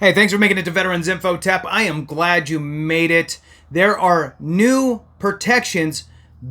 Hey, thanks for making it to Veterans Info Tap. I am glad you made it. There are new protections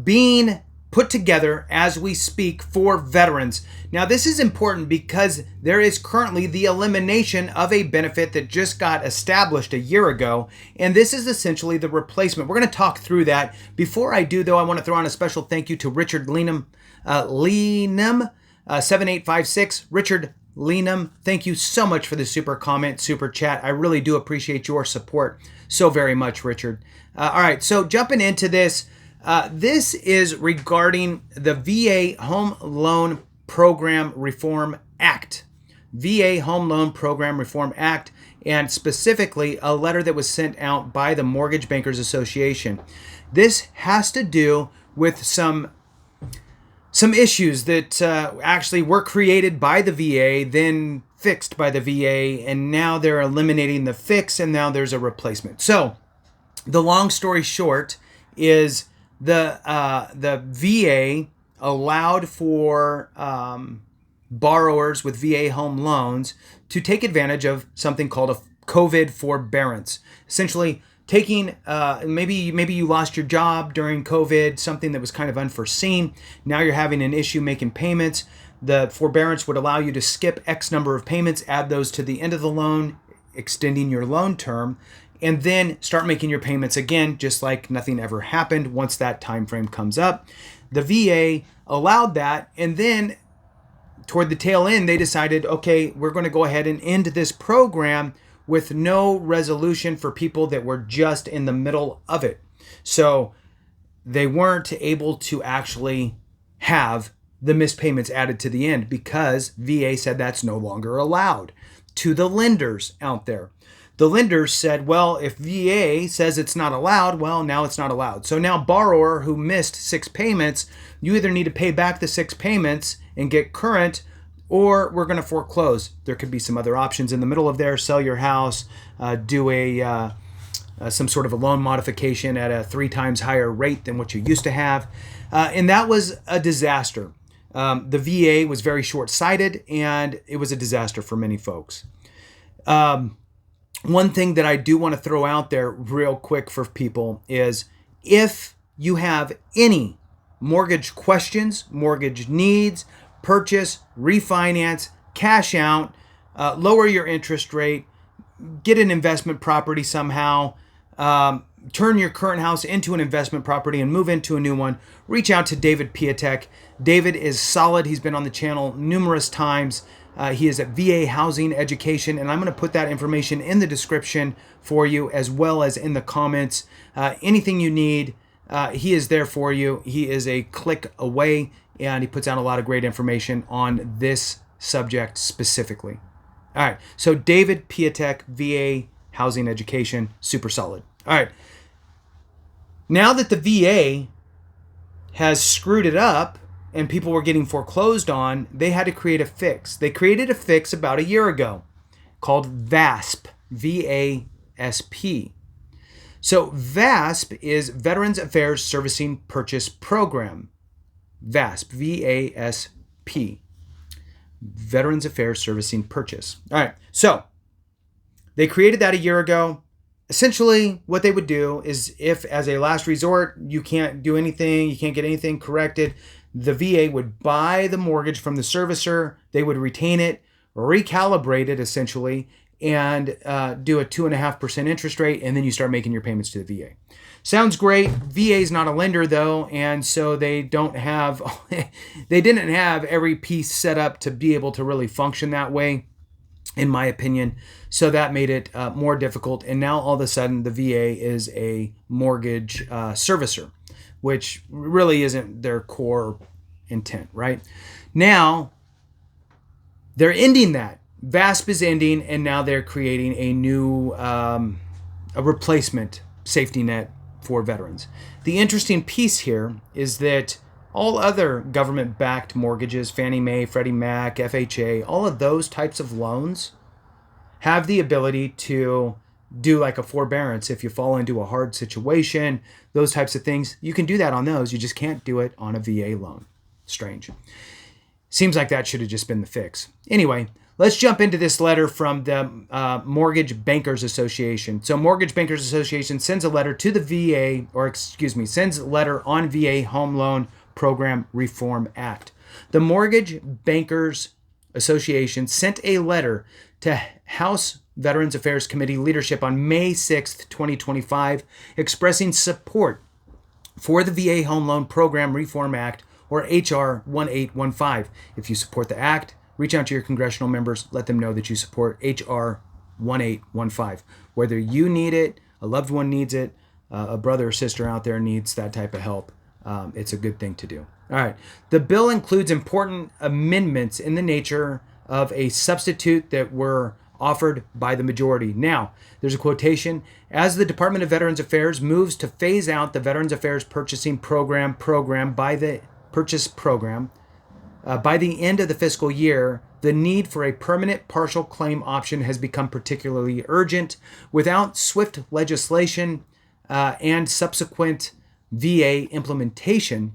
being put together as we speak for veterans. Now, this is important because there is currently the elimination of a benefit that just got established a year ago, and this is essentially the replacement. We're going to talk through that. Before I do, though, I want to throw on a special thank you to Richard Leenham, 7856. Richard Leenham, thank you so much for the super comment, super chat. I really do appreciate your support so very much, Richard. All right, so jumping into this, this is regarding the VA Home Loan Program Reform Act. VA Home Loan Program Reform Act, and specifically a letter that was sent out by the Mortgage Bankers Association. This has to do with some issues that actually were created by the VA, then fixed by the VA, and now they're eliminating the fix, and now there's a replacement. So the long story short is the VA allowed for borrowers with VA home loans to take advantage of something called a COVID forbearance. Essentially, taking maybe you lost your job during COVID, something that was kind of unforeseen. Now you're having an issue making payments. The forbearance would allow you to skip X number of payments, add those to the end of the loan, extending your loan term, and then start making your payments again, just like nothing ever happened once that time frame comes up. The VA allowed that, and then toward the tail end, they decided, okay, we're going to go ahead and end this program with no resolution for people that were just in the middle of it. So they weren't able to actually have the missed payments added to the end because VA said that's no longer allowed. To the lenders out there, the lenders said, well, if VA says it's not allowed, well, now it's not allowed. So now borrower who missed 6 payments, you either need to pay back the 6 payments and get current, or we're going to foreclose. There could be some other options in the middle of there: sell your house, do some sort of a loan modification at a 3 times higher rate than what you used to have. And that was a disaster. The VA was very short-sighted, and it was a disaster for many folks. One thing that I do want to throw out there real quick for people is if you have any mortgage questions, mortgage needs, purchase, refinance, cash out, lower your interest rate, get an investment property somehow, turn your current house into an investment property and move into a new one, reach out to David Piatek. David is solid. He's been on the channel numerous times. He is at VA Housing Education, and I'm going to put that information in the description for you as well as in the comments. Anything you need, he is there for you. He is a click away, and he puts out a lot of great information on this subject specifically. All right, so David Piatek, VA Housing Education, super solid. All right, now that the VA has screwed it up and people were getting foreclosed on, they had to create a fix. They created a fix about a year ago called VASP, V-A-S-P. So VASP is Veterans Affairs Servicing Purchase Program. VASP, V-A-S-P. Veterans Affairs Servicing Purchase. All right, so they created that a year ago. Essentially, what they would do is if, as a last resort, you can't do anything, you can't get anything corrected, the VA would buy the mortgage from the servicer, they would retain it, recalibrate it essentially, and do a 2.5% interest rate, and then you start making your payments to the VA. Sounds great. VA is not a lender though, and so they didn't have every piece set up to be able to really function that way, in my opinion. So that made it more difficult, and now all of a sudden the VA is a mortgage servicer, which really isn't their core intent, right? Now, they're ending that. VASP is ending, and now they're creating a new a replacement safety net for veterans. The interesting piece here is that all other government-backed mortgages, Fannie Mae, Freddie Mac, FHA, all of those types of loans have the ability to do like a forbearance if you fall into a hard situation, those types of things. You can do that on those. You just can't do it on a VA loan. Strange. Seems like that should have just been the fix. Anyway, let's jump into this letter from the Mortgage Bankers Association. So Mortgage Bankers Association sends a letter to the VA, sends a letter on VA Home Loan Program Reform Act. The Mortgage Bankers Association sent a letter to House Veterans Affairs Committee leadership on May 6th, 2025, expressing support for the VA Home Loan Program Reform Act, or HR 1815. If you support the act, reach out to your congressional members, let them know that you support HR 1815. Whether you need it, a loved one needs it, a brother or sister out there needs that type of help, it's a good thing to do. All right. The bill includes important amendments in the nature of a substitute that were offered by the majority. Now, there's a quotation: as the Department of Veterans Affairs moves to phase out the Veterans Affairs Purchasing Program by the end of the fiscal year, the need for a permanent partial claim option has become particularly urgent. Without swift legislation and subsequent VA implementation,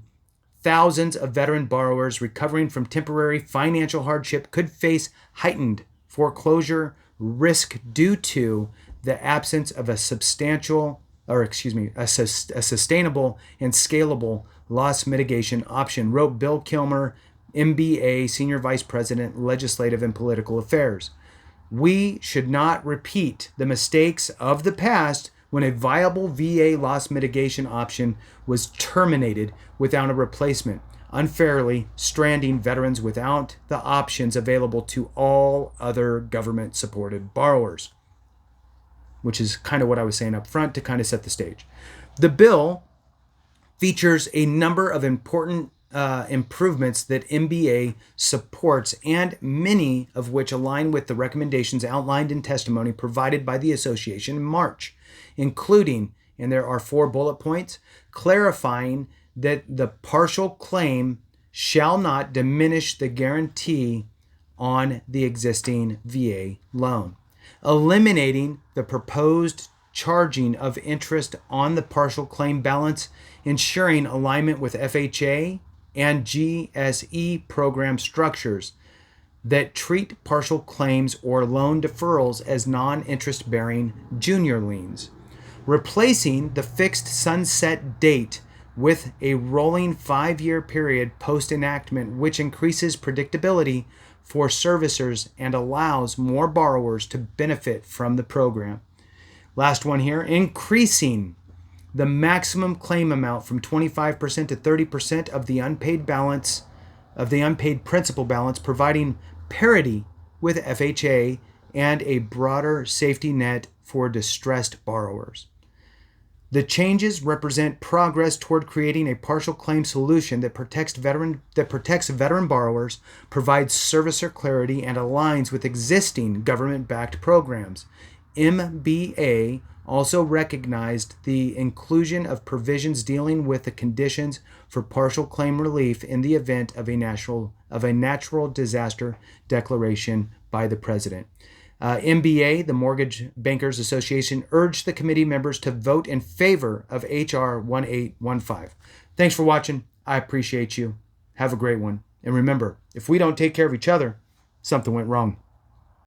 thousands of veteran borrowers recovering from temporary financial hardship could face heightened foreclosure risk due to the absence of a sustainable and scalable loss mitigation option, wrote Bill Kilmer, MBA, Senior Vice President, Legislative and Political Affairs. We should not repeat the mistakes of the past when a viable VA loss mitigation option was terminated without a replacement, unfairly stranding veterans without the options available to all other government-supported borrowers, which is kind of what I was saying up front to kind of set the stage. The bill features a number of important improvements that MBA supports, and many of which align with the recommendations outlined in testimony provided by the association in March, including, and there are 4 bullet points, clarifying that the partial claim shall not diminish the guarantee on the existing VA loan, eliminating the proposed charging of interest on the partial claim balance, ensuring alignment with FHA and GSE program structures that treat partial claims or loan deferrals as non-interest bearing junior liens, replacing the fixed sunset date with a rolling 5-year period post-enactment, which increases predictability for servicers and allows more borrowers to benefit from the program. Last one here, increasing the maximum claim amount from 25% to 30% of the unpaid principal balance, providing parity with FHA and a broader safety net for distressed borrowers. The changes represent progress toward creating a partial claim solution that protects veteran borrowers, provides servicer clarity, and aligns with existing government-backed programs. MBA also recognized the inclusion of provisions dealing with the conditions for partial claim relief in the event of a natural disaster declaration by the President. MBA, the Mortgage Bankers Association, urged the committee members to vote in favor of HR 1815. Thanks for watching. I appreciate you. Have a great one. And remember, if we don't take care of each other, something went wrong.